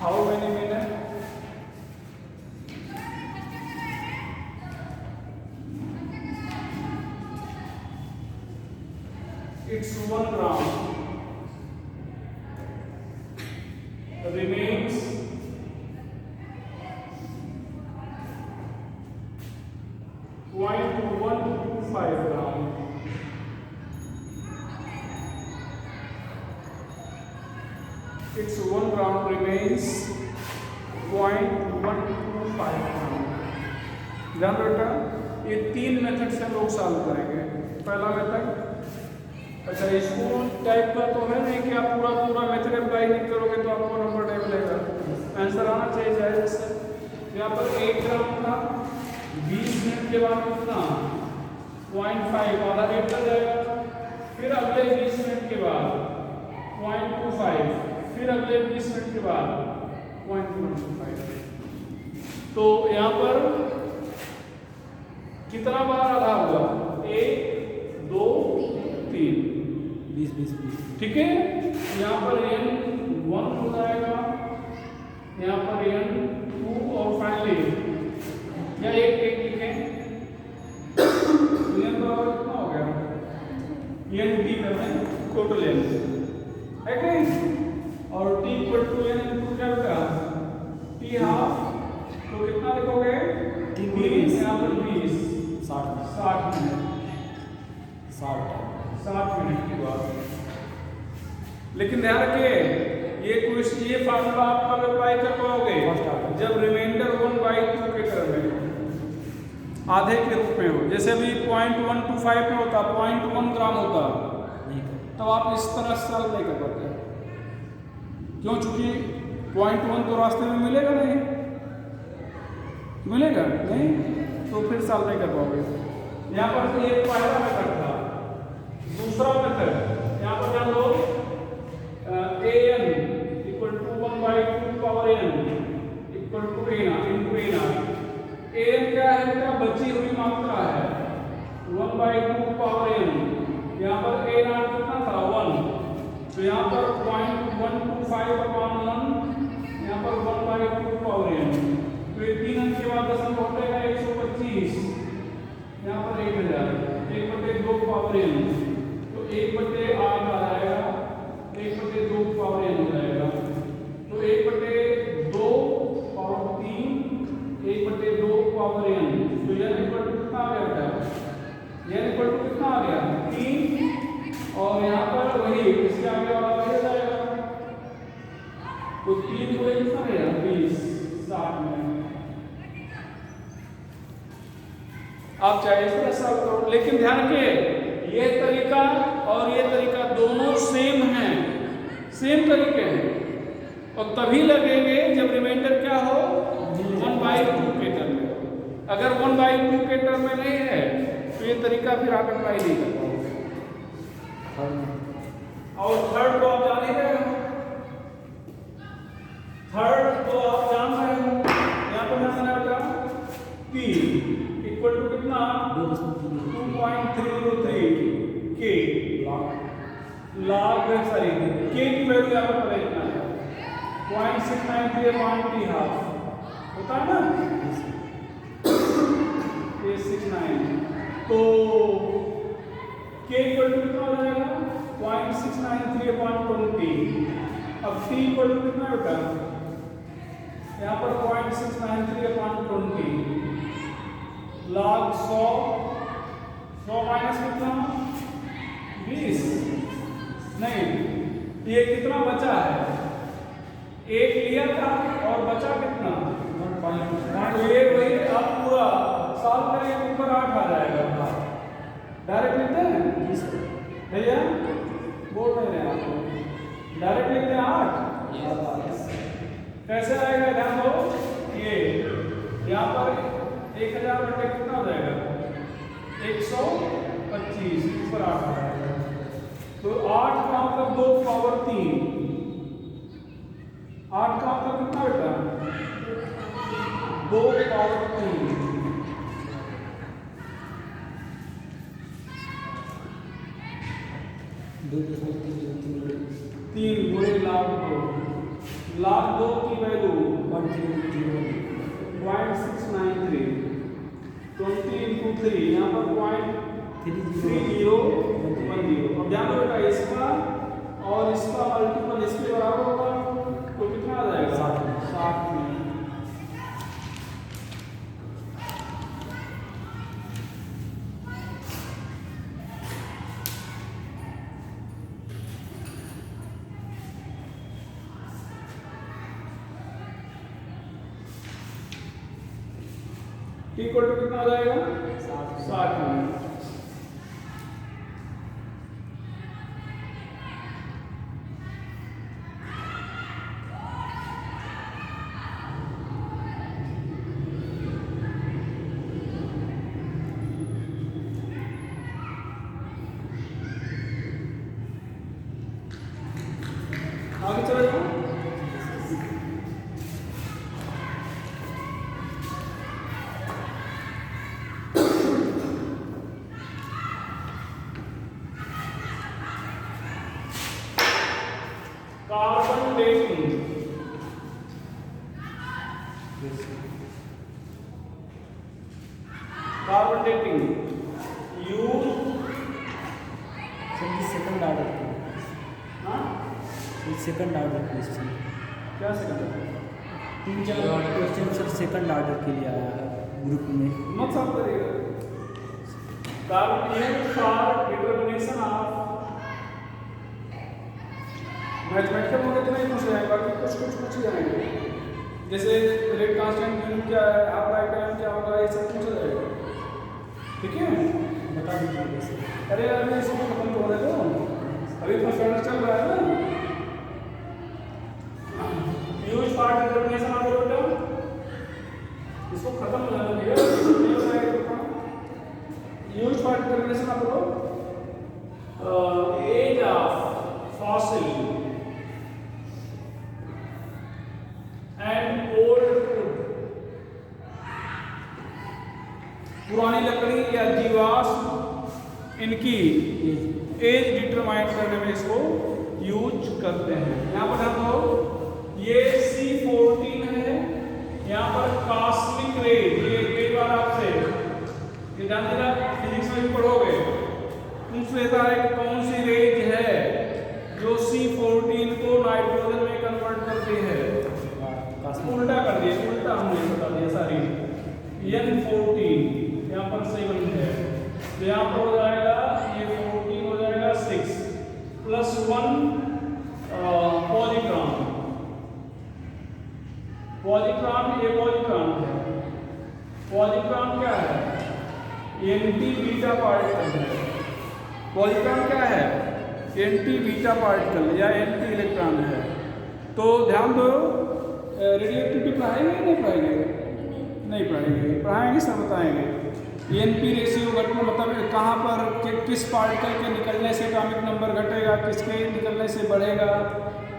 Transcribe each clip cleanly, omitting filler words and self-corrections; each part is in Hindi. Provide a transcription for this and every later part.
How many minute? It's 1 round. Remains 0.125 round. It's 1 round remains 0.125 round. ध्यान बेटा, ये 3 मेथड से लोग सॉल्व करेंगे। पहला मेथड, अच्छा स्कूल टाइप का तो है नहीं कि आप पूरा मेथड अप्लाई नहीं करोगे तो आपको नंबर नहीं मिलेगा। आंसर आना चाहिए जाए। जैसे यहाँ पर 1 ग्राम था, 20 मिनट के बाद कितना 0.5 आधा रेट लग जाएगा। फिर अगले 20 मिनट के बाद 0.25, फिर अगले 20 मिनट के बाद 0.125। तो यहाँ पर कितना बार आधा हुआ? 1 2 3 20। ठीक है, यहाँ पर n1 हो जाएगा, यहाँ पर n2 और फाइनली या एक लिखें n बराबर कितना हो गया? n d करना टोटल n है कि नहीं? और t equal to n into क्या होगा? t half. तो कितना लिखोगे? 20, यहाँ पर 20 60 मिनट 60 मिनट की बात। लेकिन ध्यान रखिए, ये फार्मूला आप कब अप्लाई कर पाओगे? जब रिमाइंडर 1/2 के टर्म में आधे के रूप में हो। जैसे अभी 0.125 में होता, 0.1 ग्राम होता, तो आप इस तरह सॉल्व नहीं कर पाते। क्यों? चूंकि 0.1 तो रास्ते में मिलेगा नहीं, मिलेगा नहीं, तो फिर सॉल्व नहीं कर पाओगे। यहाँ पर ये पहला मेथड था। दूसरा मेथड यहाँ पर जान लो, an equal to 1/2 power n equal to a into an। an क्या है? क्या बची हुई मात्रा है, 1/2 पावर n। यहाँ पर a naught कितना था? 1। तो यहाँ पर 0.125/1, यहाँ पर 1/2 पावर n। तो ये 3 अंक के बाद दशमलव घटेगा 125, यहाँ पर 1000, 1/2 पावर n। तो 1/8 आ जाएगा, 1/2 पावर n हो जाएगा। तो 1/2 पावर 3, 1/2 पावर n। तो n इक्वल टू कितना आ गया? n इक्वल टू कितना आ गया? 3। और यहाँ पर वही इसके आगे वाला वही हो जाएगा। तो 3 को कितना है? 20 60 मिनट। आप चाहे इस तरह सॉल्व करो, लेकिन ध्यान रखिए ये तरीका और ये तरीका दोनों सेम हैं, सेम तरीके हैं, और तभी लगेंगे जब रिमाइंडर क्या हो? 1/2 के टर्म में। अगर 1/2 के टर्म में नहीं है तो ये तरीका फिर आप अप्लाई नहीं कर पाओगे। और थर्ड तो आप जान ही रहे हो, थर्ड तो आप जान रहे हो। यहाँ पर मैं बेटा p इक्वल टू कितना? 2.303 k log सॉरी k की वैल्यू यहाँ पर इतना है 0.693 हाफ होता है ना, ये 69। तो k इक्वल टू कितना हो जाएगा? 0.693/20। अब t इक्वल टू कितना होगा? यहाँ पर 0.693/20 log 100 माइनस कितना? 20। नहीं, ये कितना बचा है? 1 लिया था और बचा कितना? 1.5। ये वही अब पूरा सॉल्व करेंगे, ऊपर 8 आ जाएगा। डायरेक्ट लिखते हैं भैया, बोल नहीं रहे आपको, डायरेक्ट लिखते हैं 8। कैसे आएगा? ध्यान दो, ये यहाँ पर 1000 बटे कितना हो जाएगा? 125, ऊपर 8 आ जाएगा। तो 8 का मतलब 2 पावर 3, 8 का मतलब कितना बेटा? 2 पावर 3। 3 गुणे log 2 log 2 की वैल्यू 0.693, 20 into 3 यहाँ पर 0.3010। अब ध्यान रखो बेटा इसका और इसका मल्टीपल इसके बराबर होगा तो कितना आ जाएगा 60 में। इक्वल टू कितना आ जाएगा 60 में। आगे चले जाओ। Carbon dating, carbon dating use second order second order question क्या second 3-4 question sir second order के लिए आया है ग्रुप में। मत सब करेगा। Carbon use for determination of mathematical में इतना ही पूछ जाएगा, बाकी कुछ पूछ जाएंगे जैसे रेट कांस्टेंट यूनिट क्या है, हाफ लाइफ टाइम क्या होगा, ये सब पूछा जाएगा। ठीक है बता दीजिए कैसे। अरे यार मैं इसको खत्म हो रहे हो, अभी फर्स्ट ऑर्डर चल रहा है ना। यूज फॉर डिटरमिनेशन ऑफ बेटा इसको खत्म हो जाना चाहिए। Use for determination of age of fossil and old wood, पुरानी लकड़ी या जीवाश्म इनकी एज डिटरमाइन करने में इसको यूज करते हैं। यहाँ पर हम लोग ये C14 है, यहाँ पर कॉस्मिक रेज, ये कई बार आपसे ये जानते ना फिजिक्स में भी पढ़ोगे, पूछ लेता है कि कौन सी रेज है जो C14 को नाइट्रोजन में कन्वर्ट करती है। उल्टा कर दिया, उल्टा हमने बता दिया सारी। N14 यहाँ पर 7 है तो यहाँ पर हो जाएगा ये 14 हो जाएगा 6 प्लस 1 पॉलीट्रॉन। पॉलीट्रॉन ये पॉलीट्रॉन है। पॉलीट्रॉन क्या है? एंटी बीटा पार्टिकल है। पॉलीट्रॉन क्या है? एंटी बीटा पार्टिकल या एंटी इलेक्ट्रॉन है। तो ध्यान दो, रेडियोएक्टिविटी पढ़ाएंगे नहीं पढ़ाएंगे? नहीं पढ़ाएंगे, पढ़ाएंगे सब बताएंगे। एनपी रेशियो घटना मतलब कहाँ पर किस पार्टिकल के निकलने से एटॉमिक नंबर घटेगा, किसके निकलने से बढ़ेगा,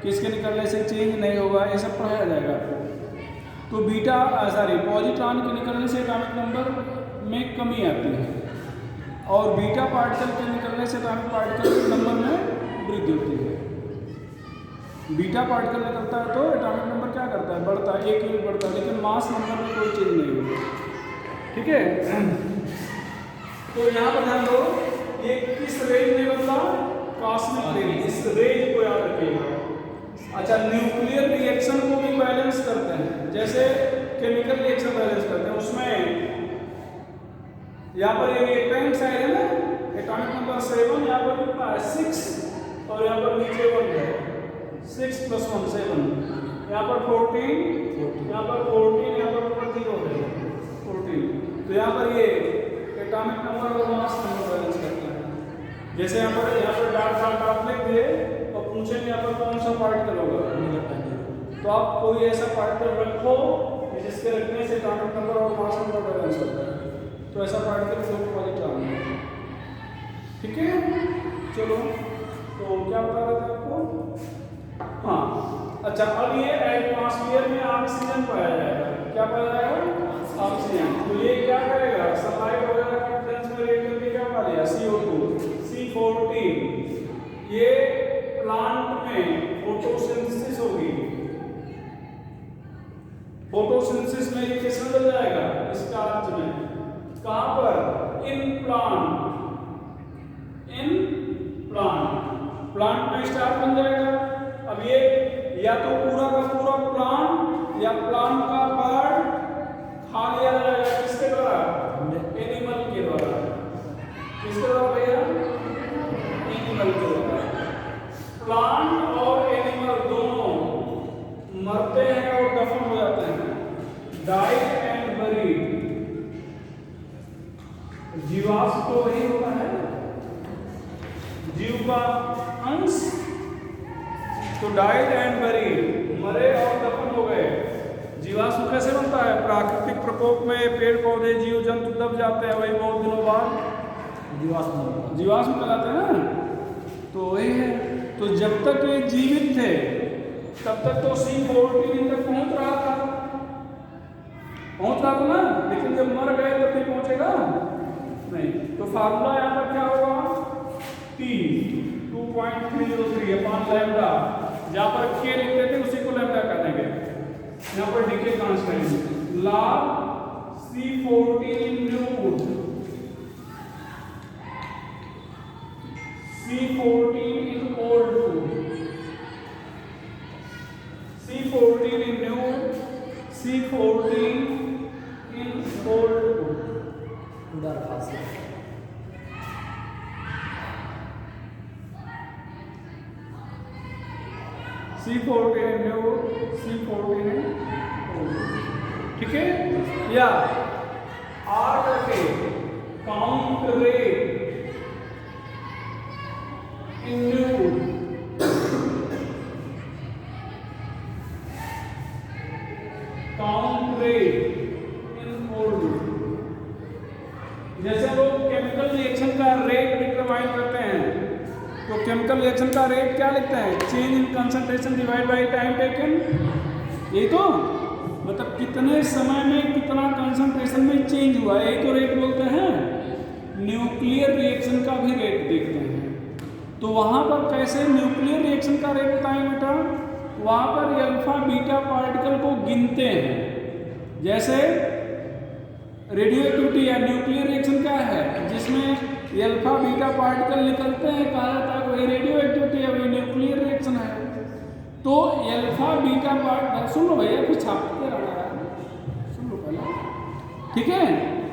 किसके निकलने से चेंज नहीं होगा, ये सब पढ़ाया जाएगा। तो पॉलीट्रॉन के निकलने से एटॉमिक नंबर में कमी आती है और बीटा पार्टिकल के निकलने से एटॉमिक पार्टिकल के नंबर में वृद्धि होती है। बीटा पार्टिकल निकलता है तो एटॉमिक नंबर क्या करता है? बढ़ता है, 1 यूनिट बढ़ता है, लेकिन मास नंबर में कोई चेंज नहीं होगी। ठीक है, तो यहाँ पर ध्यान दो, ये किस रेंज में बदला? Cosmic range. इस रेंज को याद रखिएगा। अच्छा, न्यूक्लियर रिएक्शन को भी बैलेंस करते हैं, जैसे केमिकल रिएक्शन बैलेंस करते हैं, उसमें यहाँ पर ये रिएक्टेंट साइड है ना, एटॉमिक नंबर 7, यहाँ पर कितना है 6 और यहाँ पर नीचे 1 है, 6 + 1 7, यहाँ पर 14, यहाँ पर 14, यहाँ पर ऊपर 0 है 14। तो यहाँ पर ये एटॉमिक नंबर और मास नंबर बैलेंस करता है। जैसे यहाँ पर डॉट लिख दिए और पूछेंगे यहाँ पर कौन सा पार्टिकल होगा, तो आप कोई ऐसा पार्टिकल रखो जिसके रखने से एटॉमिक नंबर और मास नंबर बैलेंस होता है। तो ऐसा पार्टिकल जो पॉलीट्रॉन है। ठीक है, चलो तो क्या बता रहे थे आपको? हाँ, अच्छा, अब ये एटमॉस्फेयर में ऑक्सीजन पाया जाएगा। क्या पाया जाएगा? ऑक्सीजन। तो ये क्या करेगा? सनलाइट वगैरह के प्रेजेंस में रिएक्ट करके क्या पा लिया? CO2 C14। ये प्लांट में फोटोसिंथेसिस होगी, फोटोसिंथेसिस में ये किसमें बदल जाएगा? स्टार्च में। कहां पर? इन प्लांट, इन प्लांट में स्टार्च बन जाएगा। अब ये या तो पूरा का पूरा प्लांट या प्लांट का पार्ट खा लिया जाएगा किसके द्वारा? एनिमल के द्वारा। किसके द्वारा भैया? एनिमल के द्वारा। प्लांट और एनिमल दोनों मरते हैं और दफन हो जाते हैं, डाइड एंड बरीड। जीवाश्म तो वही होता है, जीव का अंश, तो डाइड एंड बरीड, मरे और दफन हो गए। जीवाश्म कैसे बनता है? प्राकृतिक प्रकोप में पेड़ पौधे जीव जंतु दब जाते हैं, वही बहुत दिनों बाद जीवाश्म कहलाते हैं ना। तो वही है। तो जब तक ये जीवित थे तब तक तो C14 तक पहुंच रहा था ना, लेकिन जब मर गए तब नहीं पहुंचेगा नहीं। तो फार्मूला यहाँ पर क्या होगा? T 2.303 अपॉन लैम्डा, जहाँ पर K लिखते थे उसी को लैम्डा कह देंगे। यहाँ पर decay constant log C14 Newton, C14 in old C14 in new, C14 in old C14 in new, C14 in old। ठीक है? या R करके count rate in new, count rate in old. जैसे लोग केमिकल रिएक्शन का रेट डिटरमाइन करते हैं, तो केमिकल रिएक्शन का रेट क्या लिखते हैं? Change in concentration divide by time taken. यही तो मतलब कितने समय में कितना कंसंट्रेशन में चेंज हुआ, यही तो रेट बोलते हैं। न्यूक्लियर रिएक्शन का भी रेट देखते हैं। तो वहाँ पर कैसे न्यूक्लियर रिएक्शन का रेट बताएं बेटा? वहाँ पर अल्फा बीटा पार्टिकल को गिनते हैं। जैसे रेडियो एक्टिविटी या न्यूक्लियर रिएक्शन क्या है? जिसमें अल्फा बीटा पार्टिकल निकलते हैं, कहा जाता है वही रेडियो एक्टिविटी है, वही न्यूक्लियर रिएक्शन है। तो अल्फा बीटा पार्टिकल, सुन लो भैया, कुछ छापते रहा है, सुन लो पहले, ठीक है?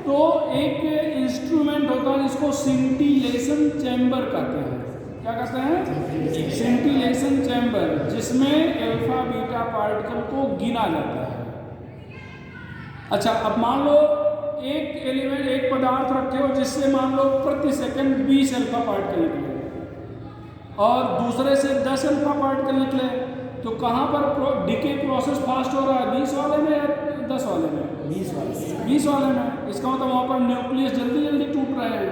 तो एक इंस्ट्रूमेंट होता है जिसको सिंटिलेशन चैम्बर कहते हैं। क्या कहते हैं? सिंटिलेशन चैम्बर, जिसमें अल्फा बीटा पार्टिकल को गिना जाता है। अच्छा, अब मान लो एक एलिमेंट, एक पदार्थ रखे हो जिससे मान लो प्रति सेकंड 20 अल्फा पार्टिकल निकले और दूसरे से 10 अल्फा पार्टिकल निकले, तो कहाँ पर डीके प्रोसेस फास्ट हो रहा है? 20 वाले में या 10 वाले में? 20 वाले में। इसका मतलब वहाँ पर न्यूक्लियस जल्दी जल्दी टूट रहे हैं,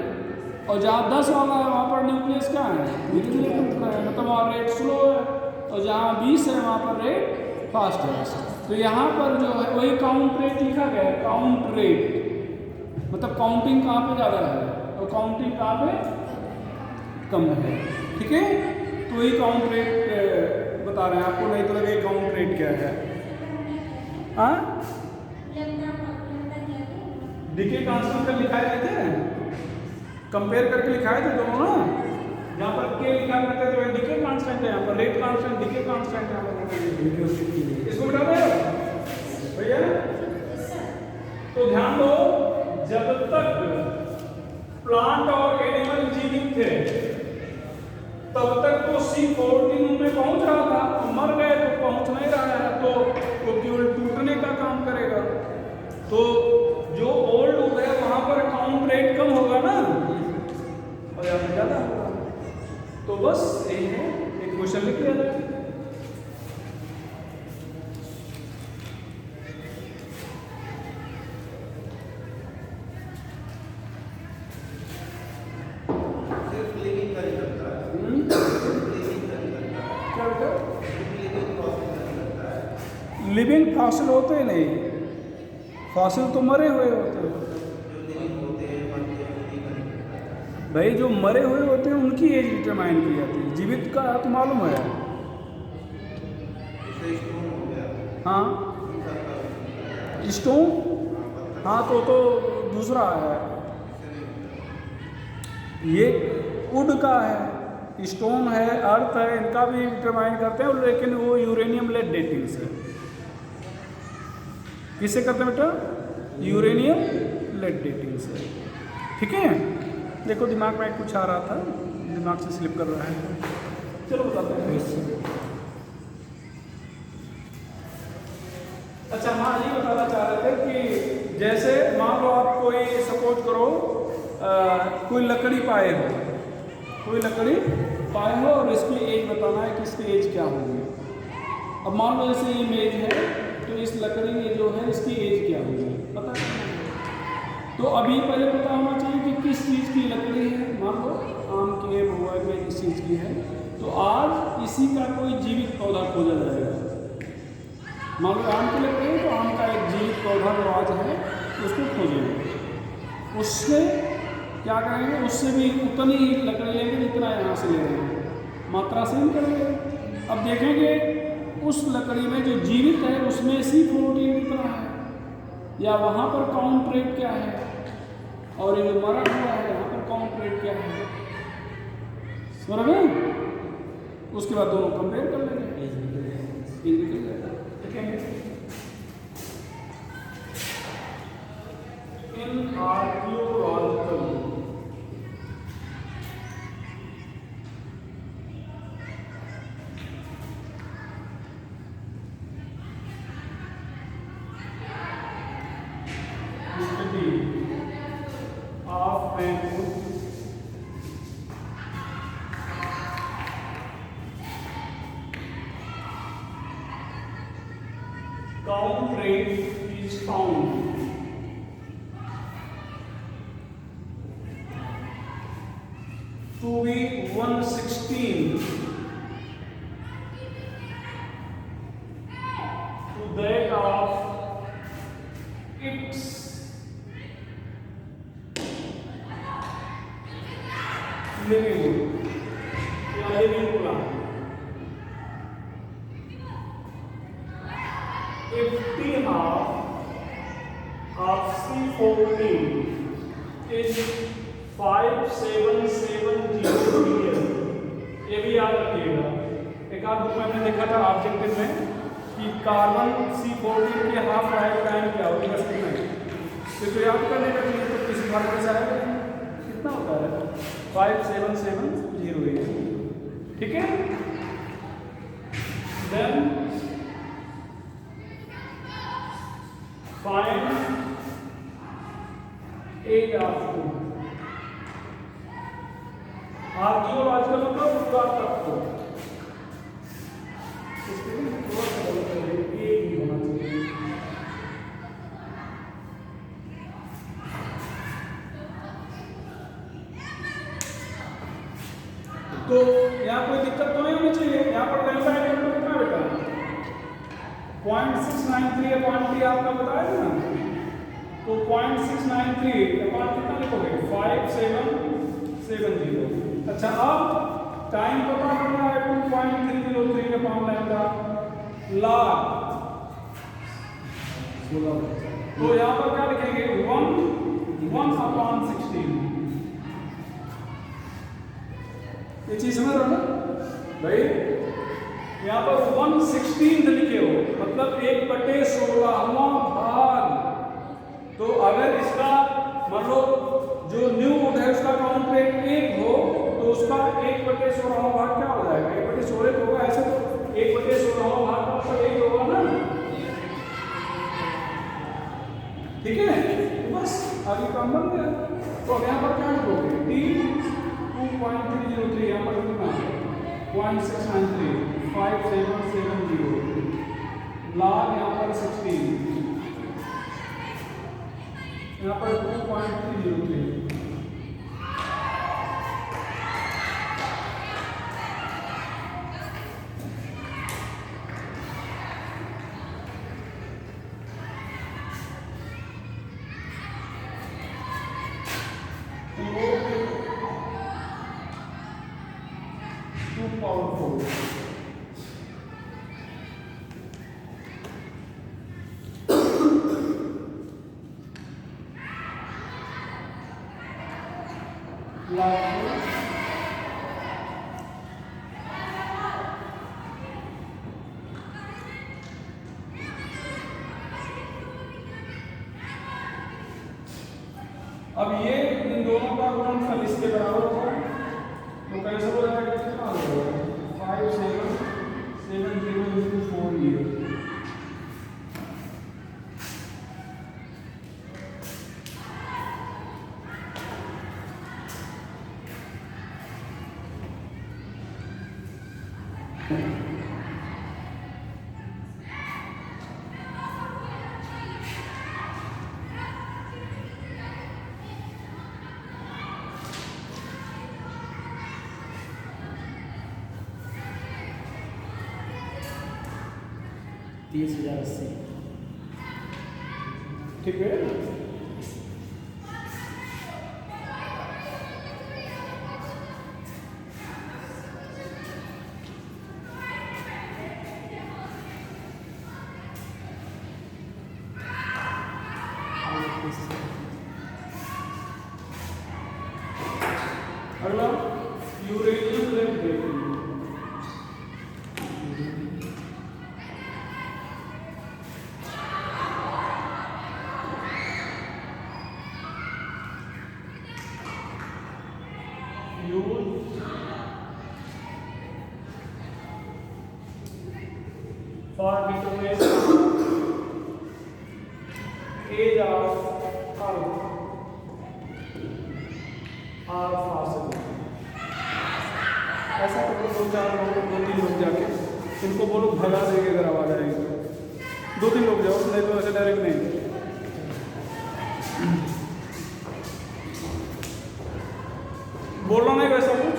और जहाँ 10 वाला है वहाँ पर न्यूक्लियस क्या है? धीरे धीरे टूट रहा है, मतलब वहाँ रेट स्लो है, और जहाँ 20 है वहाँ पर रेट फास्ट है। तो यहाँ पर जो है वही काउंट रेट लिखा गया है। काउंट रेट मतलब काउंटिंग कहाँ पे ज़्यादा है और काउंटिंग कहाँ पे कम है, ठीक है? तो वही काउंट रेट बता रहे हैं आपको, नहीं तो लगे काउंट रेट क्या है। हाँ, डीके कांस्टेंट का लिखाए गए थे, कंपेयर करके लिखाए थे दोनों ना। जहाँ पर के लिखा करते थे वही डीके कांस्टेंट है, यहाँ पर रेट कांस्टेंट, डीके कांस्टेंट है। इसको बता दे भैया। तो ध्यान दो, जब तक प्लांट और एनिमल जीवित थे तब तक तो C14 में पहुंच रहा था, मर गए तो पहुंच नहीं रहा है, तो केवल टूटने का काम करेगा। तो जो ओल्ड हो गया वहां पर काउंट रेट कम होगा ना, और यहाँ पे ज्यादा होगा। तो बस यही है, एक क्वेश्चन लिख लिया जाए। लिविंग फॉसिल होते ही नहीं, फॉसिल तो मरे हुए होते हैं भाई। जो मरे हुए होते हैं उनकी एज डिटरमाइन की जाती है, जीवित का तो मालूम है। हाँ, स्टोन, हाँ तो दूसरा है, ये वुड का है, स्टोन है, अर्थ है, इनका भी डिटरमाइन करते हैं, लेकिन वो यूरेनियम लेड डेटिंग से। किससे करते हैं बेटा? यूरेनियम लेड डेटिंग से। ठीक है, देखो दिमाग में कुछ आ रहा था, दिमाग से स्लिप कर रहा है, चलो बताते हैं। अच्छा हाँ, ये बताना चाह रहे थे कि जैसे मान लो आप कोई सपोज करो कोई लकड़ी पाए हो और इसकी एज बताना है कि इसकी एज क्या होगी। अब मान लो जैसे ये मेज है, तो इस लकड़ी में जो है इसकी एज क्या होगी पता है। तो अभी पहले पता होना चाहिए कि किस चीज़ की लकड़ी है। मान लो आम के, महुआ के, किस चीज़ की है, तो आज इसी का कोई जीवित पौधा खोजा जाएगा। मान लो आम की लकड़ी है, तो आम का एक जीवित पौधा जो आज है उसको खोजेंगे, उससे क्या करेंगे, उससे भी उतनी ही लकड़ी लेंगे जितना यहाँ से ले रहे हैं, मात्रा से ही करेंगे। अब देखेंगे उस लकड़ी में जो जीवित है उसमें C14 कितना है, या वहाँ पर काउंट रेट क्या है, और ये जो मरा हुआ है यहाँ पर काउंट रेट क्या है, समझ गए? उसके बाद दोनों कंपेयर कर लेंगे, ये निकल जाएगा। ठीक है, इन archaeological of Bangkok, count rate is found to be 116 to that of its living plant. If T-half of C14 is 5770 million, ये भी याद रखिएगा। एक आध बुक में हमने देखा था ऑब्जेक्टिव में कि कार्बन C14 के हाफ लाइफ टाइम क्या होगी, तो याद करने का चाहिए, तो किसी फॉर्मूले से आएगा कितना होता है 5770। ठीक है, then find age of archaeological मतलब पुरातत्व, इसके लिए थोड़ा सा गलत है, ये ही होना चाहिए। तो यहाँ कोई दिक्कत तो नहीं होनी चाहिए। यहाँ पर डेल्टा इक्वल कितना बेटा 0.693 अपॉन टी आपका बताया था ना, तो 0.693 अपॉन कितना लिखोगे 5770। अच्छा, अब टाइम पता करना है 2.303 अपॉन लैम्डा लॉग 16। तो यहाँ पर क्या लिखेंगे 1 अपॉन 16। ये चीज समझ रहे हो ना भाई, यहाँ पर 1/16 लिखे हो, मतलब 1/16वां भाग। तो अगर इसका मान लो जो न्यू वुड है उसका काउंट रेट 1 हो, तो उसका 1/16वां भाग क्या हो जाएगा, 1/16 होगा। ऐसे तो 1/16वां भाग का मतलब 1 होगा ना। ठीक है, तो बस आगे काम बन गया। तो अब यहाँ पर क्या लिखोगे T 2.303, यहाँ पर कितना 0.693 5770 लॉग यहाँ पर 16, यहाँ पर 2.303। powerful. अब ये इन दोनों का गुणनफल इसके बराबर होगा, तो कैसे हो जाएगा, कितना होगा 5770 30,080। ठीक है। अगला यूरेनियम लेड देखेंगे। For determination age of Earth or fossil। ऐसा करो 2-3 लोग जाके इनको बोलो भगा देंगे अगर आवाज आएगी तो, 2-3 लोग जाओ, नहीं तो ऐसे डायरेक्ट नहीं। बोलना नहीं वैसा कुछ।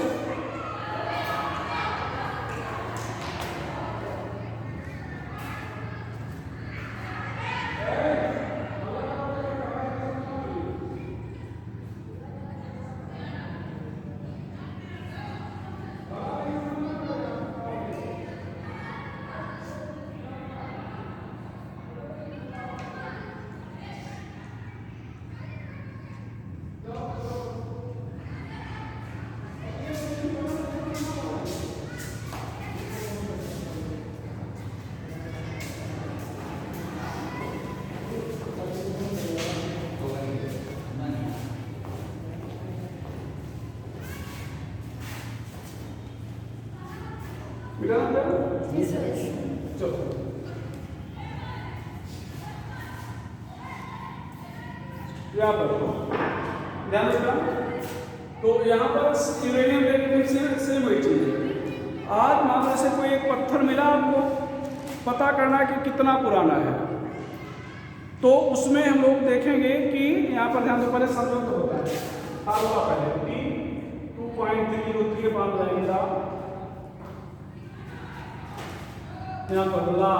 चलो यहाँ पर ध्यान रखना। तो यहाँ पर यूरेनियम लेड से सेम वही चीज है। आज मान लो से कोई एक पत्थर मिला, आपको पता करना है कि कितना पुराना है, तो उसमें हम लोग देखेंगे कि यहाँ पर ध्यान दो, पहले संबंध होता है अल्फा, पहले T 2.303 के पास जाएंगे, यहाँ पर ला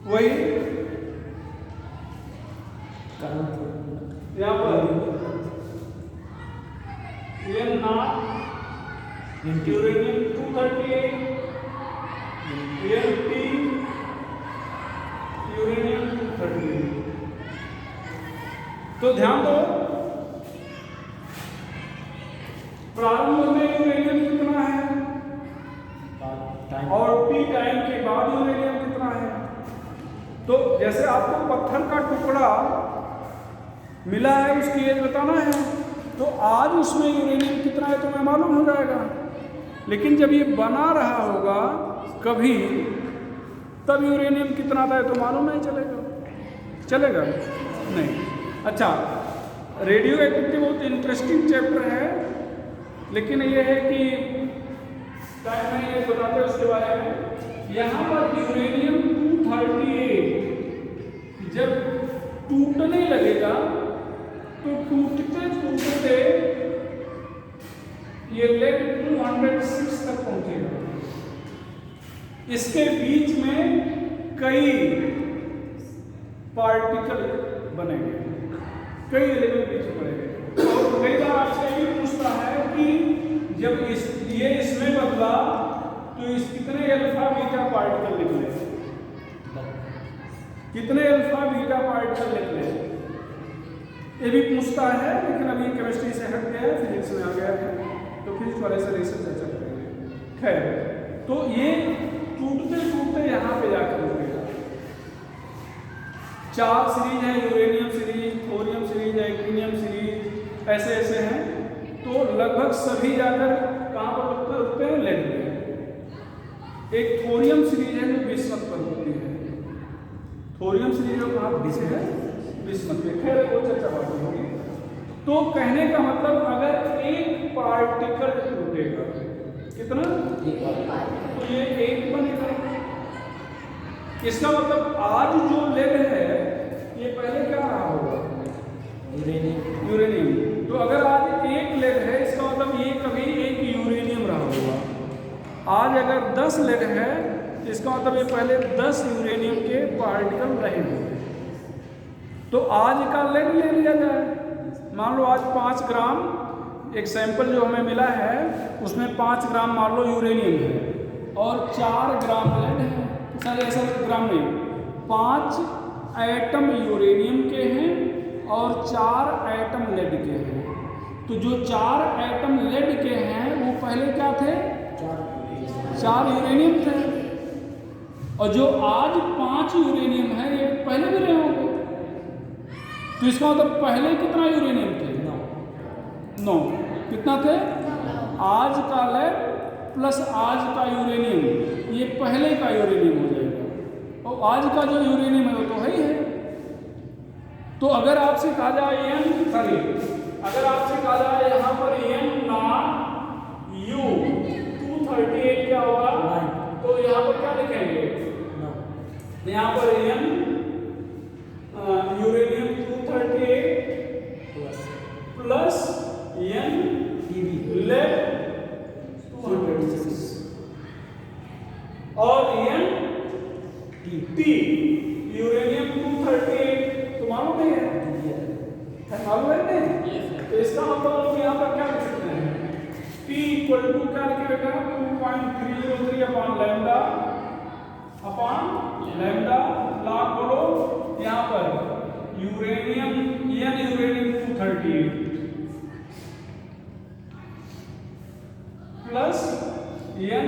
वही, यहाँ पर N not uranium 238, Nt uranium 238। तो ध्यान दो, प्रारंभ में यूरेनियम कितना है और T टाइम के बाद यूरेनियम कितना है। तो जैसे आपको पत्थर का टुकड़ा मिला है, उसकी एज बताना है, तो आज उसमें यूरेनियम कितना है तुम्हें मालूम हो जाएगा। लेकिन जब ये बना रहा होगा कभी, तब यूरेनियम कितना था तो मालूम नहीं चलेगा, चलेगा नहीं। अच्छा, रेडियो एक्टिविटी बहुत इंटरेस्टिंग चैप्टर है, लेकिन ये है कि टाइम में ये बताते हैं उसके बारे में। यहाँ पर यूरेनियम 238 जब टूटने लगेगा, तो टूटते टूटते ये लेड 206 तक पहुंचेगा। इसके बीच में कई पार्टिकल बनेंगे, कई एलिमेंट बीच में पड़ेंगे। और कई बार आपसे ये पूछता है कि जब ये इसमें बदला तो इस कितने अल्फा बीटा पार्टिकल निकले, कितने अल्फा बीटा पार्टिकल निकले, ये भी पूछता है। लेकिन अभी केमिस्ट्री से हट गया है, फिजिक्स में आ गया है, तो फिजिक्स वाले से रिसर्च चर्चा करेंगे। खैर, तो ये टूटते टूटते यहाँ पे जाकर रुकेगा। 4 सीरीज है, uranium series, thorium series, actinium series, ऐसे ऐसे हैं। तो लगभग सभी जाकर कहाँ पर रुकते हैं? लेड में। एक थोरियम सीरीज है जो बिस्मथ पर होती है। थोरियम सीरीज जो कहाँ पर है? बिस्मथ पे। खैर वो चर्चा बात होगी। तो कहने का मतलब अगर एक पार्टिकल टूटेगा, कितना? तो ये एक बनेगा। इसका मतलब आज जो लेड है ये पहले क्या रहा होगा? यूरेनियम। तो अगर आज एक लेड है इसका मतलब ये कभी एक यूरेनियम रहा होगा। आज अगर 10 लेड है इसका मतलब ये पहले 10 यूरेनियम के पार्टिकल रहे होंगे। तो आज का लेड ले लिया जाए। मान लो आज 5 ग्राम, एक सैंपल जो हमें मिला है उसमें 5 ग्राम मान लो यूरेनियम है और 4 ग्राम लेड है। सर ऐसा ग्राम नहीं, 5 एटम यूरेनियम के हैं और 4 एटम लेड के हैं। तो जो 4 एटम लेड के हैं वो पहले क्या थे? 4 यूरेनियम थे। और जो आज 5 यूरेनियम है ये पहले भी रहे होंगे। तो इसका मतलब पहले कितना यूरेनियम थे? 9। कितना थे? आज का लेड प्लस आज का यूरेनियम, ये पहले का यूरेनियम हो जाएगा। और आज का जो यूरेनियम है वो तो है ही है। तो अगर आपसे कहा जाए अगर आपसे कहा जाए यहाँ पर N0U238 क्या होगा? तो यहाँ पर क्या लिखेंगे? यहाँ पर यूरेनियम 238 प्लस N लेड 206 और N T यूरेनियम 238। तो मालूम नहीं है? मालूम है नहीं? तो इसका मतलब हम यहाँ पर क्या लिख सकते हैं? T इक्वल टू क्या लिखेगा? 2.303 अपॉन लैम्डा लॉग बोलो यहाँ पर uranium N uranium 238 plus N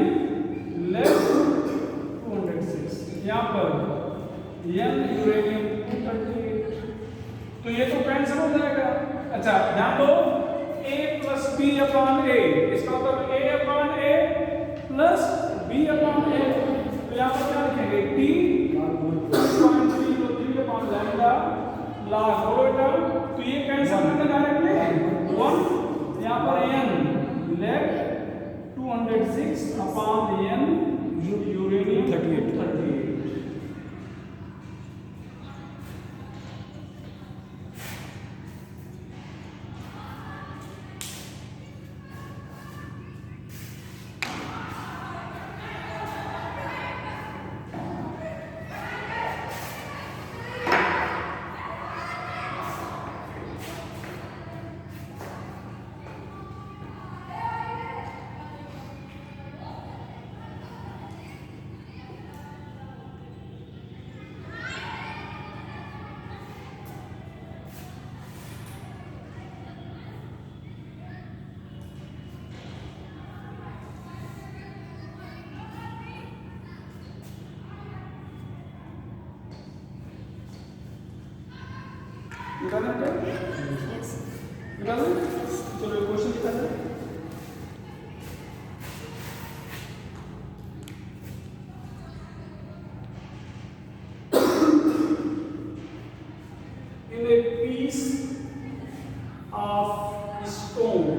lead 206 यहाँ पर N यूरेनियम 238। तो ये तो कैंसिल हो जाएगा। अच्छा ध्यान दो, A plus B upon A, इसका मतलब A upon A plus B upon A। तो यहाँ पर क्या लिखेंगे? T 2.303 upon lambda log whole. तो ये कैंसिल करना डायरेक्टली 1 यहाँ पर N lead 206 upon N uranium 38। निकालना क्या? निकालना? चलो क्वेश्चन निकालना। In a piece of stone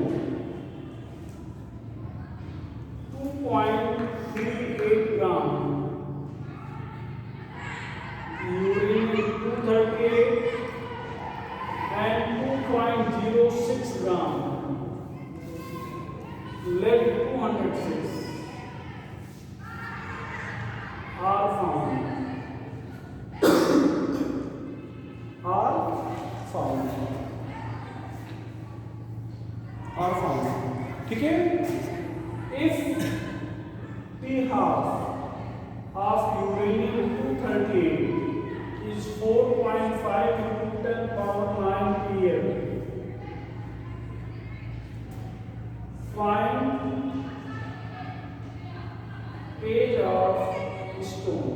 2.38 gram uranium 238 and 2.06 gram lead 206 are found ठीक है। if the half of uranium 238 is 4.5 into 10 power 9 pm, find age of stone।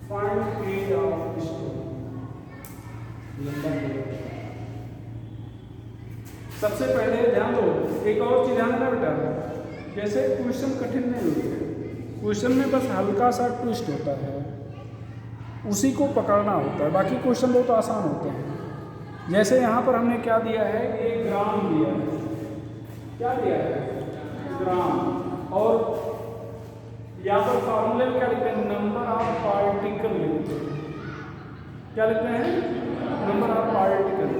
Find area of stone. सबसे पहले ध्यान दो, एक और चीज ध्यान देना बेटा, जैसे क्वेश्चन कठिन नहीं होते, क्वेश्चन में बस हल्का सा ट्विस्ट होता है, उसी को पकड़ना होता है, बाकी क्वेश्चन बहुत आसान होते हैं। जैसे यहाँ पर हमने क्या दिया है, एक ग्राम दिया है, क्या दिया है, ग्राम, और यहाँ पर फॉर्मूले में क्या लिखते हैं, नंबर ऑफ पार्टिकल लिखते हैं, क्या लिखते हैं, नंबर ऑफ पार्टिकल।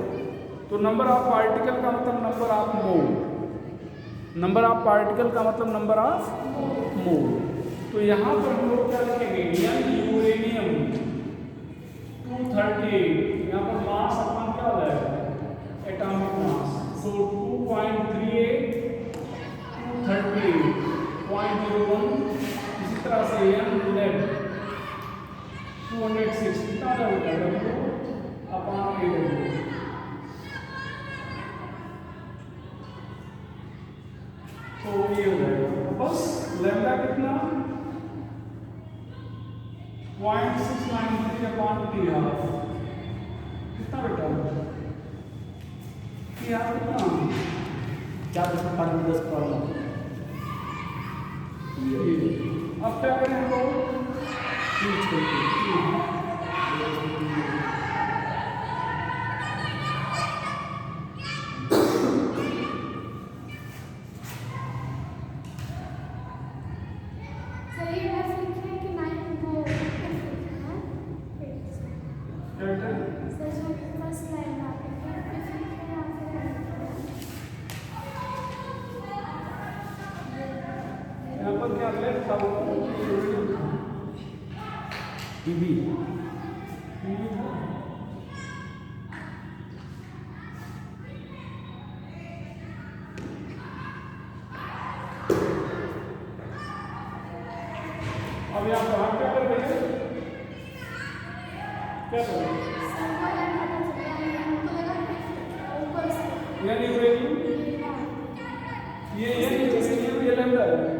तो नंबर ऑफ पार्टिकल का मतलब number of mole, number of particle का मतलब नंबर ऑफ मोल। तो यहाँ पर हम लोग क्या लिखेंगे, यूरेनियम 238, यहाँ पर मास अपन क्या हो जाएगा, एटॉमिक मास, सो 2.38 238 0.01, इसी तरह से लेड 206, कितना जाएगा अपॉन AW, तो ये हो जाएगा बस। लैम्डा कितना 0.693 अपॉन PR, कितना बेटा PR कितना 4.5 प्रॉब्लम। अब क्या करें हम लोग, यहाँ पर क्या लेफ्ट था, PB अब यहाँ पर क्या कर रहे हैं, क्या कर रहे हैं, यानी यूरेनियम, ये यूरेनियम, ये लैम्डा है।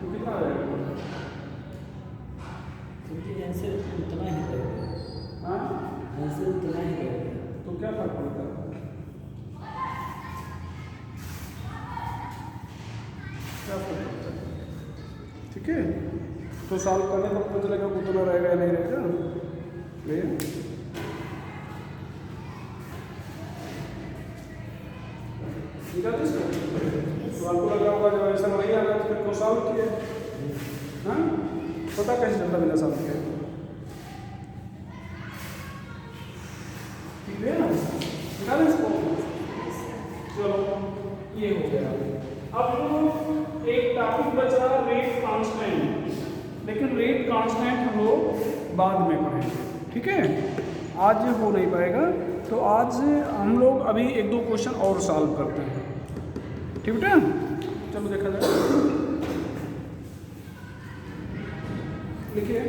तो कितना आ जाएगा, आंसर उतना ही रहेगा, हाँ आंसर उतना ही रहेगा। तो क्या फर्क पड़ता है, क्या फर्क पड़ता है, ठीक है। तो सॉल्व करने पर पता चलेगा उतना रहेगा या नहीं रहेगा, भैया तो आपको लग रहा होगा जब ऐसा वही आ रहा है तो फिर को सॉल्व किया, हाँ पता कैसे चलता बिना सॉल्व किया, ठीक है ना, निकालें इसको, चलो ये हो गया। अब एक टॉपिक बचा रेट कांस्टेंट, लेकिन रेट कांस्टेंट हम लोग बाद में पढ़ेंगे, ठीक है, आज हो नहीं पाएगा। तो आज हम लोग अभी एक दो क्वेश्चन और सॉल्व करते हैं, ठीक बेटा, चलो देखा जाए, लिखिए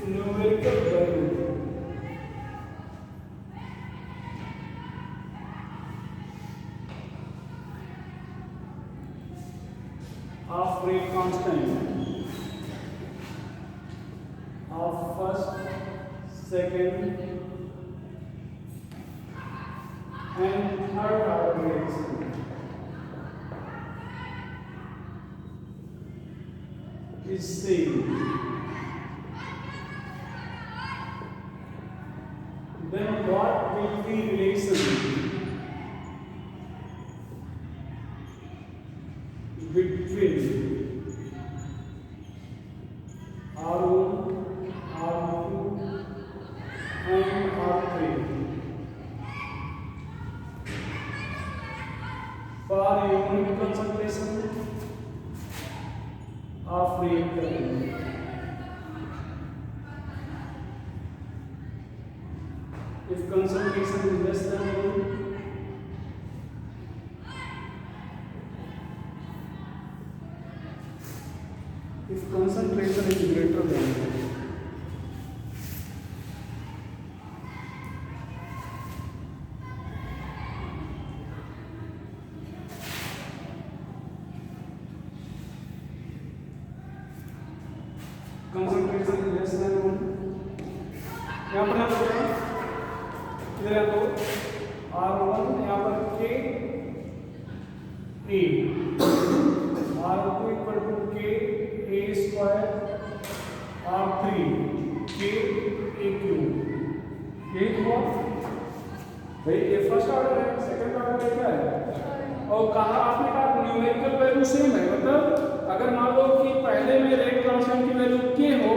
numerical value of rate constant first, second, and third order reaction is same. Then what will be relation between R1, R2 and R3 for unit concentration of reactor? If concentration is less than 1, if concentration is greater than 1, concentration is less than 1, यहाँ पर हम इधर है तो R1 यहाँ पर K A R2 equal to K A square R3 K A cube. यही हुआ भाई, ये फर्स्ट ऑर्डर है, सेकंड ऑर्डर है, क्या है? और कहा आपने कहा न्यूमेरिकल वैल्यू सेम है, मतलब अगर मान लो कि पहले में रेट कांस्टेंट की वैल्यू K हो,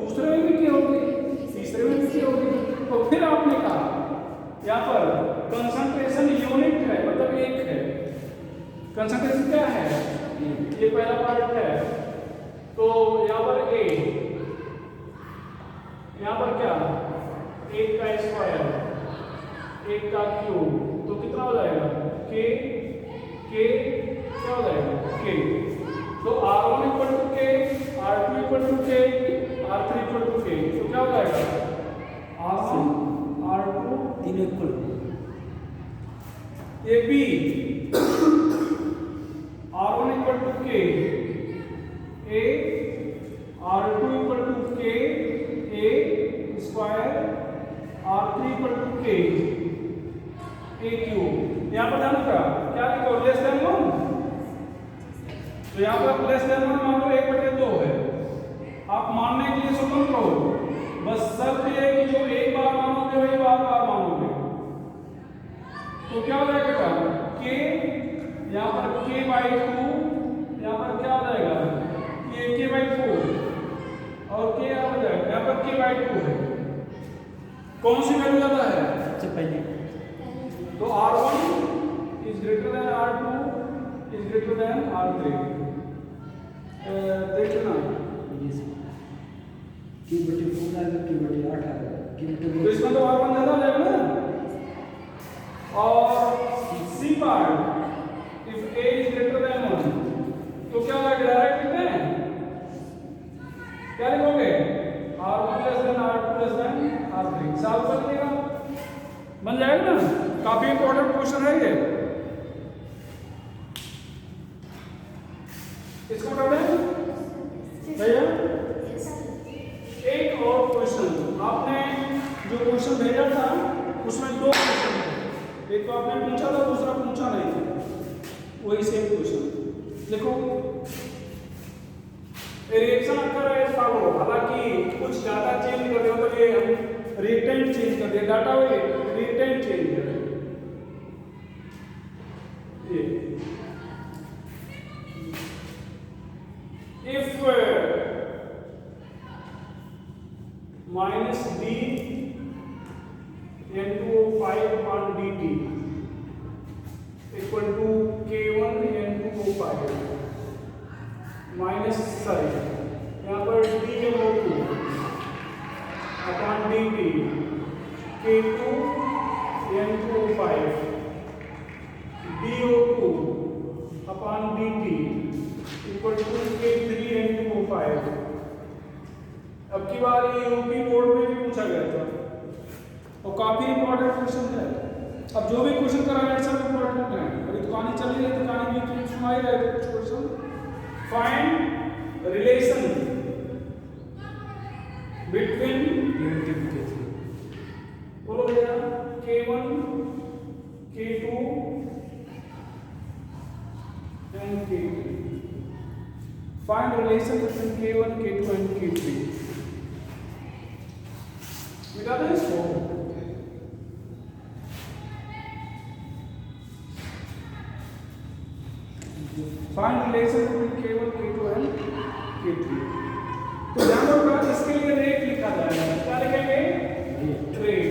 दूसरे में भी K होगी, तीसरे में भी K होगी। तो फिर आपने कहा यहाँ पर कंसंट्रेशन यूनिट है, मतलब एक है। कंसंट्रेशन क्या है? ये पहला पार्ट है, तो यहाँ पर A, यहाँ पर क्या, एक का स्क्वायर, एक का क्यूब, तो कितना हो जाएगा? K क्या हो जाएगा? K। तो R1 equal to K, R2 equal to K, R3 equal to K, तो क्या हो जाएगा? R1 R2 तीनों इक्वल। ये B R1 equal to K A, R2 equal to K A square, R3 equal to K A cube. यहाँ पर ध्यान रखा, क्या लिखो? Less than 1। तो यहाँ पर लेस देन 1 मान लो 1/2 है, आप मानने के लिए स्वतंत्र हो, बस शर्त ये है कि जो एक बार मानोगे वही बार मानोगे। तो क्या हो जाएगा? K यहाँ पर K/2, यहाँ पर क्या हो जाएगा? K/4 और K आ जाएगा, यहाँ पर K/2 है। कौन सी वैल्यू ज्यादा है? सबसे पहले तो R1 is greater than R2 is greater than R3। देखना Q/4 आएगा, Q/8 आएगा, तो इसमें तो R1 ज्यादा हो जाएगा ना। और C part, if A is greater than 1, तो क्या होगा? डायरेक्ट लिखते हैं, क्या लिखोगे? R1 less than R2 less than R3, solve कर लीजिएगा, बन जाएगा ना। काफी इंपॉर्टेंट क्वेश्चन है ये, इसको कर दें भैया। एक और क्वेश्चन, आपने जो क्वेश्चन भेजा था उसमें 2 क्वेश्चन थे, एक तो आपने पूछा था, दूसरा पूछा नहीं था, वही सेम क्वेश्चन देखो। रिएक्शन अक्कर है फॉलो, हालांकि कुछ डाटा चेंज कर दिया, मतलब ये हम रिएक्टेंट चेंज कर दिया, डाटा वो रिएक्टेंट चेंज कर दिया। If minus d N2O5 upon dt equal to K1 N2O5 minus यहाँ पर dMO2 upon dt K2 N2O5 DO2 upon dt equal to K3 N2O5। अब की बार ये यूपी बोर्ड में भी पूछा गया था और काफी इंपॉर्टेंट क्वेश्चन है। अब जो भी क्वेश्चन कराना है सब इंपॉर्टेंट है। अभी तो कहानी चल रही है, तो कहानी भी तुम सुनाई रहे कुछ question. Find relation between into K3. बोलो भैया K1 K2 and K3. Find relation between K1 K2 and K3. मिटा दें इसको. Find relation between K1 K2 and K3. तो ध्यान रखना इसके लिए रेट लिखा जाएगा. क्या लिखेंगे? रेट.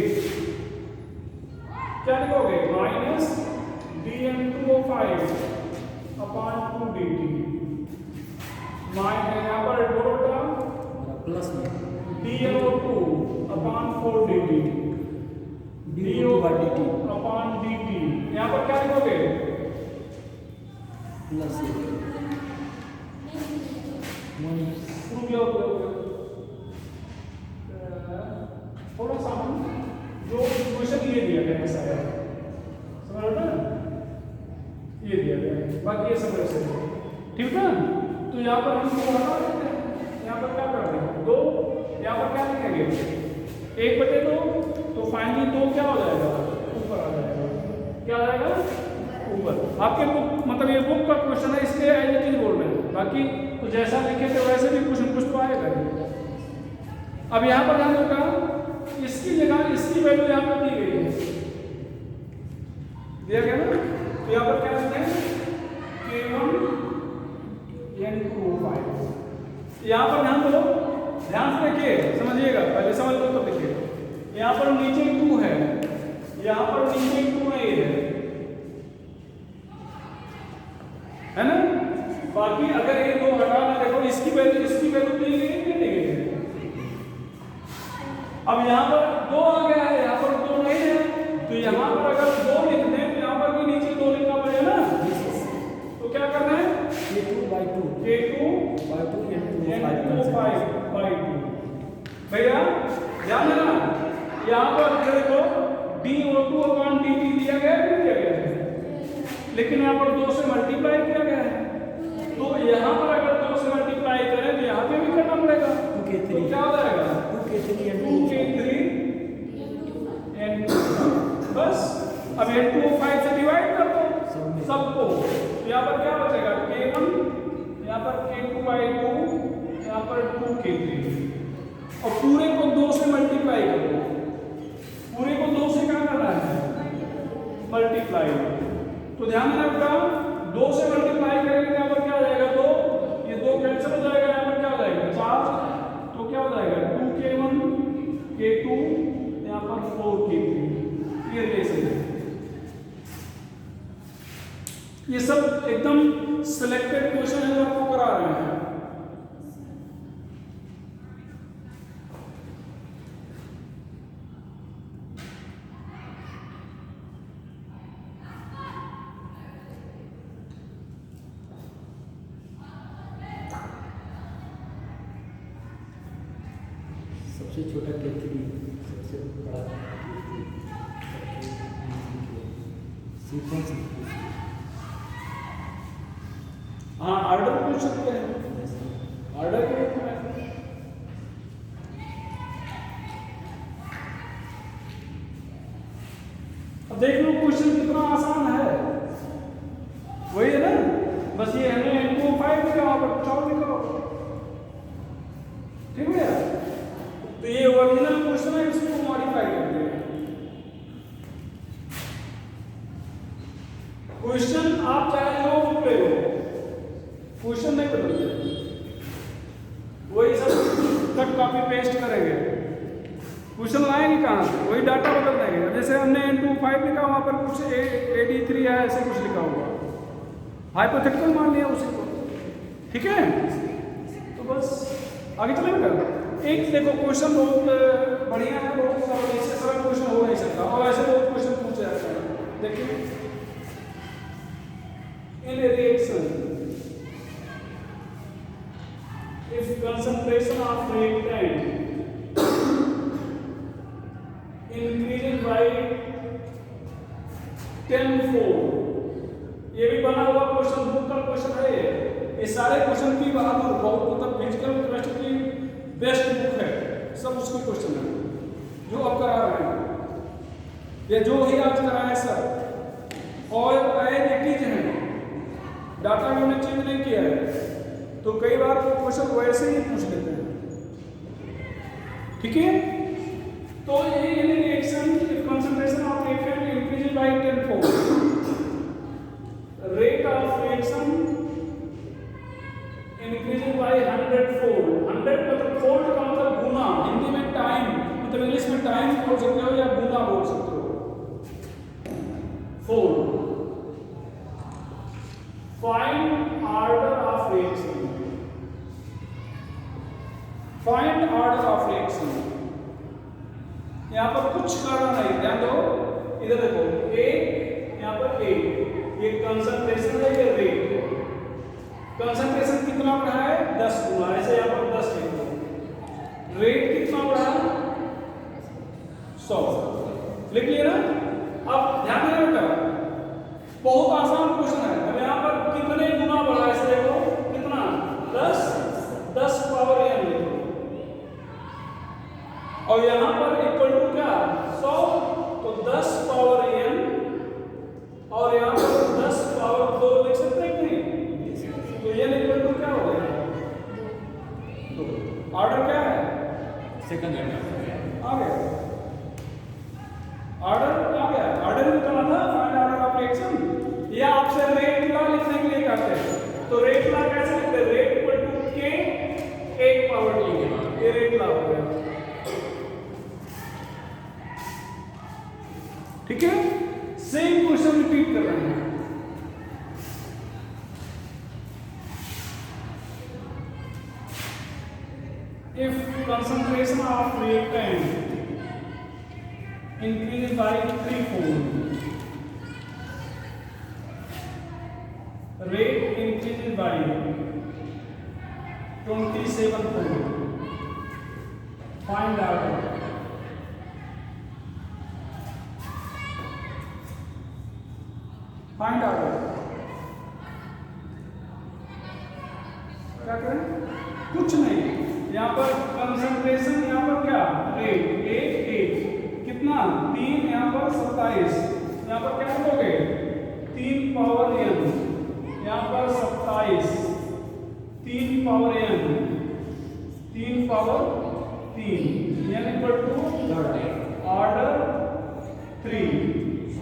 क्या लिखोगे? Minus dn2O5 upon 2dt. यहाँ पर डोटा प्लस में dno2 upon 4dt. dO2/dt upon dt. यहाँ पर क्या लिखोगे? प्लस रुक जाओ. थोड़ा सा हम जो क्वेश्चन ये दिया गया है सारा समझ रहे हो ना, ये दिया गया है, बाकी ये सब ऐसे ठीक है. तो यहाँ पर हम इसको हटा देते हैं. यहाँ पर क्या कर रहे हैं? 2. यहाँ पर क्या लिखेंगे? 1/2. तो फाइनली 2 क्या हो जाएगा? ऊपर आ जाएगा. क्या आ जाएगा? ऊपर. आपके बुक मतलब ये बुक का क्वेश्चन है इसलिए एज इट इज बोल रहे हैं. बाकी तो जैसा लिखे थे वैसे भी कुछ न कुछ तो आएगा. अब यहाँ पर ध्यान रखना इसकी जगह इसकी वैल्यू यहाँ पर दी गई है. दिया गया ना. तो यहाँ पर क्या लिखते हैं? K1 N2O5. यहाँ पर ध्यान दो. ध्यान से देखिए समझिएगा. पहले समझ लो तो देखिए. यहाँ पर नीचे 2 है, यहाँ पर नीचे 2 नहीं है ना. बाकी अगर ये 2 हटाना देखो इसकी वैल्यू दी गई है कि नहीं गई है. अब यहाँ पर 2 आ गया है, यहाँ पर 2 नहीं है. तो यहाँ पर अगर 2 लिख दें तो यहाँ पर भी नीचे 2 लिखना पड़ेगा ना. तो क्या करना है? K2/2 N2O5/2. भैया ध्यान देना यहाँ पर देखो dO2 अपॉन dt दिया गया है नहीं दिया गया है, लेकिन यहाँ पर 2 से मल्टीप्लाई किया गया है. तो यहाँ पर अगर 2 से मल्टीप्लाई करें तो यहाँ पे भी करना पड़ेगा. तो क्या हो जाएगा? 2K3 N2. बस अब N2O5 से डिवाइड कर दो सबको. यहाँ पर क्या बचेगा? K1, यहाँ पर K2/2, यहाँ पर 2K3. और पूरे को 2 से मल्टीप्लाई कर दो. पूरे को 2 से क्या करना है? मल्टीप्लाई. तो ध्यान रखना 2 से मल्टीप्लाई करेंगे यहाँ पर क्या हो जाएगा? 2. ये 2 कैंसिल हो जाएगा. यहाँ पर क्या हो जाएगा? 4. तो क्या हो जाएगा? 2K1 K2 यहाँ पर 4K3. ये रिलेशन है. ये सब एकदम सिलेक्टेड क्वेश्चन है जो आपको करा रहे हैं. सबसे छोटा K3 सबसे बड़ा सीक्वेंस. हाँ ऑर्डर पूछ सकते हैं. ऑर्डर के रूप में अब देख लो क्वेश्चन कितना आसान है. वही है ना. बस ये हमें N2O5 लिखा वहां पर कुछ और लिखा. ठीक है. तो ये ओरिजिनल क्वेश्चन है, इसको मॉडिफाई करते हैं. क्वेश्चन आप चाहे जो बुक ले लो, क्वेश्चन नहीं बदलते. वही सब कट कॉपी पेस्ट करेंगे. क्वेश्चन लाएंगे कहाँ से? वही डाटा बदल देंगे. जैसे हमने N2O5 लिखा वहाँ पर कुछ AD3 है ऐसे कुछ लिखा हुआ. हाइपोथेटिकल मान लिया उसी को. ठीक है. तो बस आगे चलेगा. एक देखो क्वेश्चन बहुत बढ़िया है, बहुत सरल. इससे सरल क्वेश्चन हो नहीं सकता. और ऐसे बहुत क्वेश्चन पूछे जाते हैं. देखिए इन reaction if concentration of reactant increases by 10-fold. ये भी बना हुआ क्वेश्चन, बुक का क्वेश्चन है. ये सारे क्वेश्चन की बहादुर बहुत मतलब फिजिकल केमिस्ट्री की बेस्ट बुक है. सब उसके क्वेश्चन है. जो अब करा रहे हैं या जो ही आज कराए सर, और एज इट इज है, डाटा भी हमने चेंज नहीं किया है, तो कई बार वो क्वेश्चन वैसे ही पूछ लेते हैं। ठीक है, तो ये reaction concentration of reactant increase by 10-fold, rate of reaction increase by 100-fold। 100 मतलब फोल्ड का मतलब गुना, हिंदी में टाइम, मतलब इंग्लिश में टाइम बोल सकते हो या गुना बोल सकते हो, fold. Find order of reaction, find order of reaction. यहां पर कुछ करना नहीं, ध्यान दो, इधर देखो, ए, यहां पर ए, ये कंसंट्रेशन है, ये रेट है। कंसंट्रेशन कितना बढ़ा है? 10 गुना, ऐसे यहां पर 10 लिखो। रेट कितना बढ़ा? 100। लिख लिया ना? अब ध्यान देना बेटा, बहुत आसान क्वेश्चन है। अब यहां पर कितने गुना बढ़ा, ऐसे देखो, कितना? 10 पावर n लिखो, और यहां पर इक्वल टू क्या? 100, तो 10 पावर n, और यहां पर 10 पावर 2 लिख सकते हैं कि नहीं? तो n इक्वल टू क्या हो गया? 2। ऑर्डर क्या है? सेकंड आ गया, ऑर्डर आ गया। ऑर्डर निकालना था, फाइंड ऑर्डर ऑफ रिएक्शन, या आपसे रेट लॉ लिखने के लिए कहते हैं, तो रेट लॉ कैसे लिखते हैं? Rate equal to k 1 power t, ये रेट लॉ हो गया। ठीक है, सेम क्वेश्चन रिपीट कर रहे हैं। If concentration of reactant increases by 3-fold, rate increases by 27-fold, find out क्या करें? कुछ नहीं, यहाँ पर कंसंट्रेशन, यहाँ पर क्या? रेट, 1 कितना? 3, यहाँ पर 27, यहाँ पर क्या लिखोगे? 3 पावर n, यहाँ पर 27, 3 power n, 3 power 3, n equal to order 3।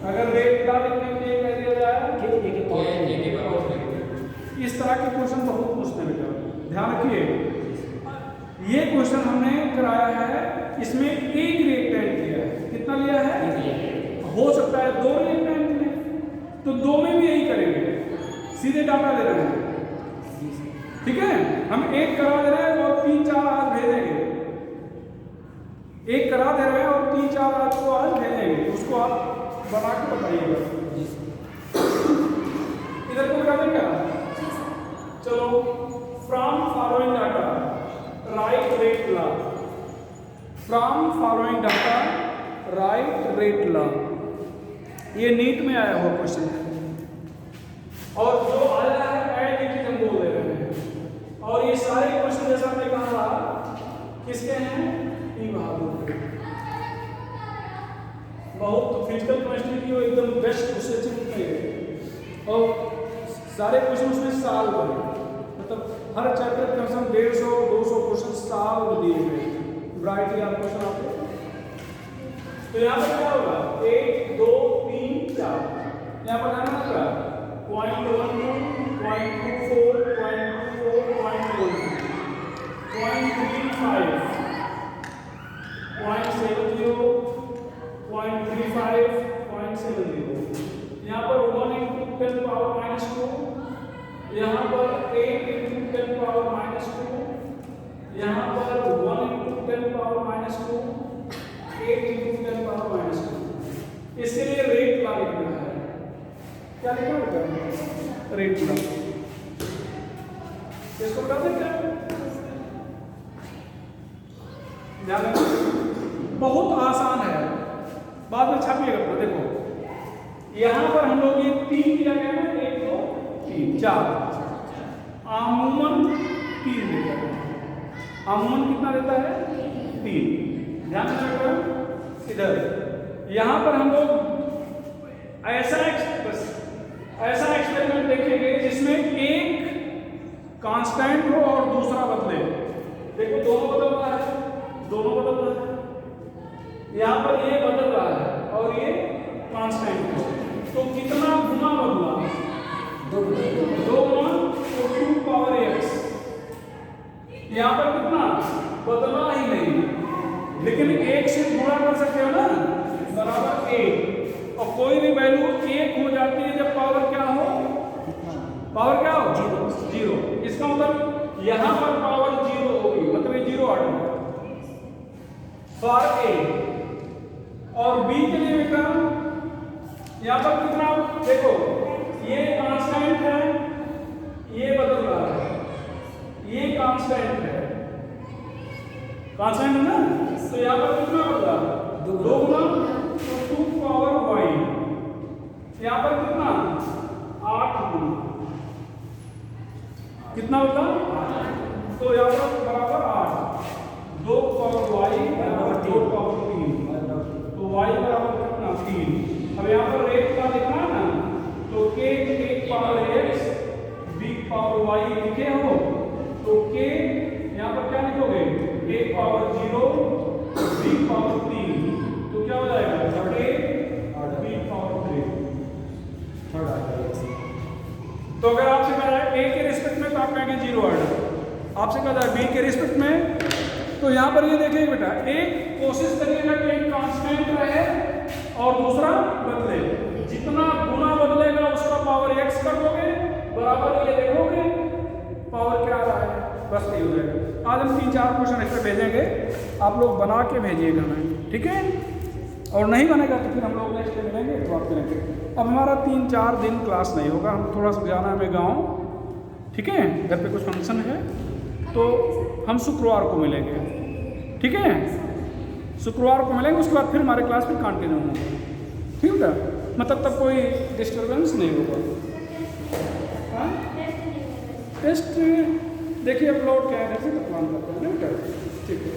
अगर रेट का लिखने के लिए कह दिया जाए, इस तरह के क्वेश्चन बहुत पूछते हैं बेटा, ध्यान रखिए। ये क्वेश्चन हमने कराया है, इसमें एक रिएक्टेंट लिया है, कितना लिया है? हो सकता है 2 रिएक्टेंट में, तो 2 में भी यही करेंगे, सीधे डाटा दे रहे हैं। ठीक है, हम एक करा दे रहे हैं और 3-4 आज भेजेंगे, एक करा दे रहे हैं और 3-4 आज को आज भेजेंगे, उसको आप बना के बताइएगा। इधर को बता दें क्या? चलो, from following data right rate law, from following data right rate law, ये नीट में आया हुआ क्वेश्चन है, और जो आया है एज इट इज हम बोल दे रहे हैं। और ये सारे क्वेश्चन जैसा हमने कहा किसके हैं? ई बहादुर के। बहुत फिजिकल केमिस्ट्री की वो एकदम बेस्ट क्वेश्चन थे, और सारे क्वेश्चन उसमें सॉल्व है, मतलब हर चैप्टर के कम 150-200 क्वेश्चन सॉल्व दिए गए, वैरायटी ऑफ क्वेश्चन आपको। तो यहाँ पर क्या होगा? 1, 2, 3, 4, यहाँ पर आना होगा 0.12, 0.24, 0.24, 0.35, 0.70, 0.35, 0.70। यहाँ पर 1 × 10⁻², यहाँ पर 8 × 10⁻², यहाँ पर 1 × 10⁻², 8 × 10⁻²। इसके लिए रेट लॉ लिखना है। क्या लिखना होगा? Rate law. इसको बता दें क्या? ध्यान रखना, बहुत आसान है, बाद में छापिएगा। देखो यहाँ पर हम लोग ये 3 दिया गया है, 1, 2, 3, 4, आमूमन 3 देता है। आमूमन कितना देता है? 3। ध्यान रखना, इधर यहाँ पर हम लोग ऐसा एक्सपेरिमेंट देखेंगे जिसमें एक कांस्टेंट हो और दूसरा बदले। देखो दोनों बदल रहा है, दोनों बदल रहा है, यहाँ पर ये बदल रहा है और ये कांस्टेंट है। तो कितना गुना बदला? 2 गुना, तो 2 पावर x। यहाँ पर कितना बदला ही नहीं, लेकिन 1 से गुणा कर सकते हो ना, बराबर 1। और कोई भी वैल्यू 1 हो जाती है जब पावर क्या हो? पावर क्या हो? 0। इसका मतलब यहाँ पर पावर 0 होगी, मतलब ये 0 आ गया फॉर a। और b के लिए बेटा यहाँ पर कितना? देखो ये कांस्टेंट है, ये बदल रहा है, ये कांस्टेंट है, कांस्टेंट है ना, तो यहाँ पर कितना बदला? 2 गुना, तो 2 पावर y। यहाँ पर कितना? 8 गुना, कितना बदला? तो यहाँ पर बराबर 8, 2 पावर y बराबर 2 पावर 3, तो y बराबर कितना? 3। अब यहाँ पर रेट का लिखना है ना, तो k 1 power x b power y लिखे हो, तो k यहाँ पर क्या लिखोगे? 1 पावर 0 b पावर 3, तो क्या हो जाएगा? k b power 3। तो अगर आपसे कहा जाए a के रिस्पेक्ट में, तो आप कहेंगे 0 ऑर्डर। आपसे कहा जाए b के रिस्पेक्ट में, तो यहाँ पर ये देखिए बेटा, एक कोशिश करिएगा कि एक कांस्टेंट रहे और दूसरा बदले। जितना गुना बदलेगा उसका पावर x कर दोगे, बराबर ये देखोगे पावर क्या आ रहा है, बस नहीं हो जाएगा। आज हम 3-4 क्वेश्चन ऐसे भेजेंगे, आप लोग बना के भेजिएगा हमें, ठीक है? और नहीं बनेगा तो फिर हम लोग नेक्स्ट डे मिलेंगे तो आप करेंगे। अब हमारा 3-4 दिन क्लास नहीं होगा, हम थोड़ा सा जाना है हमें गाँव, ठीक है? घर पे कुछ फंक्शन है, तो हम शुक्रवार को मिलेंगे, ठीक है? शुक्रवार को मिलेंगे, उसके बाद फिर हमारे क्लास में कंटिन्यू होगा, ठीक है? मतलब तब कोई डिस्टर्बेंस नहीं होगा। हाँ, टेस्ट देखिए अपलोड क्या है, जैसे तो प्लान करते हैं ना बेटा, ठीक है?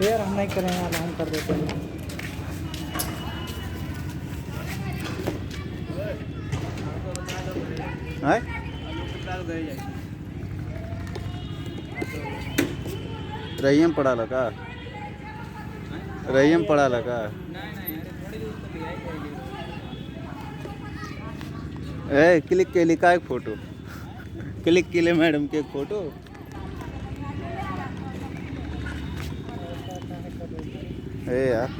यार हम नहीं करेंगे, हम कर देते हैं। रहीम पड़ा लगा, रहीम पड़ा लगा। ए क्लिक केली का एक फोटो, क्लिक केले मॅडम के एक फोटो। ए यार